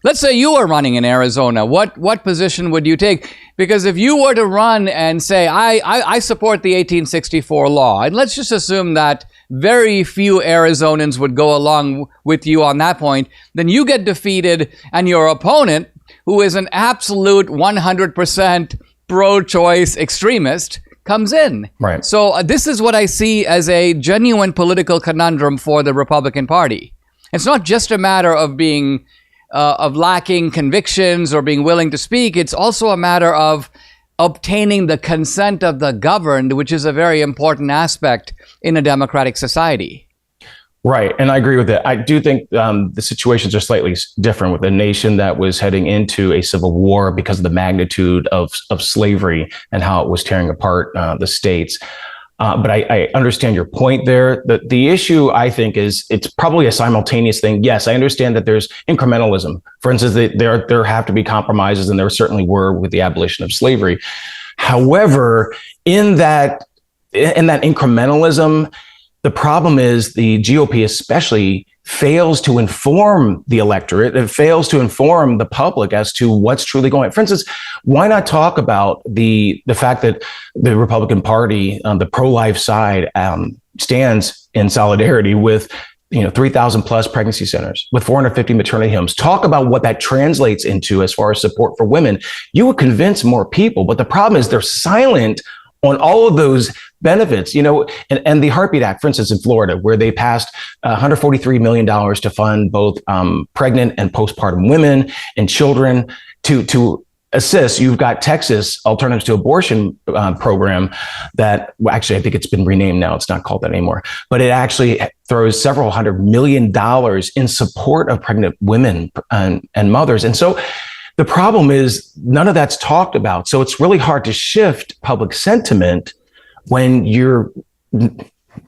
let's say you were running in Arizona. What position would you take? Because if you were to run and say, I support the 1864 law, and let's just assume that very few Arizonans would go along with you on that point, then you get defeated, and your opponent, who is an absolute 100% pro-choice extremist, comes in. Right. So this is what I see as a genuine political conundrum for the Republican Party. It's not just a matter of being of lacking convictions or being willing to speak. It's also a matter of obtaining the consent of the governed, which is a very important aspect in a democratic society. Right. And I agree with that. I do think the situations are slightly different with a nation that was heading into a civil war because of the magnitude of slavery and how it was tearing apart the states. But I understand your point there. The issue, I think, is it's probably a simultaneous thing. Yes, I understand that there's incrementalism. For instance, there have to be compromises, and there certainly were with the abolition of slavery. However, in that incrementalism, the problem is the GOP especially fails to inform the electorate. It fails to inform the public as to what's truly going on. For instance, why not talk about the fact that the Republican Party, the pro-life side, stands in solidarity with 3,000 plus pregnancy centers, with 450 maternity homes. Talk about what that translates into as far as support for women. You would convince more people, but the problem is they're silent on all of those benefits, and the Heartbeat Act, for instance, in Florida, where they passed $143 million to fund both pregnant and postpartum women and children to assist. You've got Texas Alternatives to Abortion program that, well, actually, I think it's been renamed now. It's not called that anymore, but it actually throws several $100 million in support of pregnant women and mothers. And so the problem is none of that's talked about. So it's really hard to shift public sentiment when you're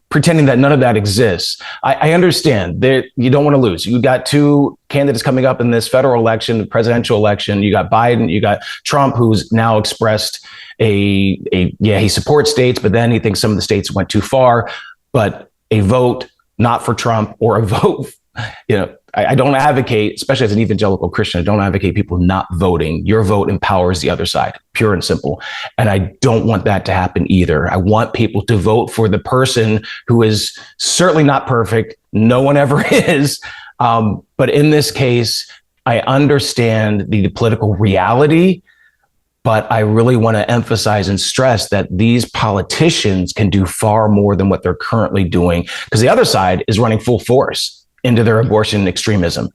pretending that none of that exists. I understand that you don't want to lose. You got two candidates coming up in this federal election, the presidential election. You got Biden, you got Trump, who's now expressed he supports states, but then he thinks some of the states went too far. But a vote not for Trump or a vote, I don't advocate, especially as an evangelical Christian, I don't advocate people not voting. Your vote empowers the other side, pure and simple. And I don't want that to happen either. I want people to vote for the person who is certainly not perfect. No one ever is. But in this case, I understand the political reality, but I really want to emphasize and stress that these politicians can do far more than what they're currently doing, because the other side is running full force into their abortion extremism.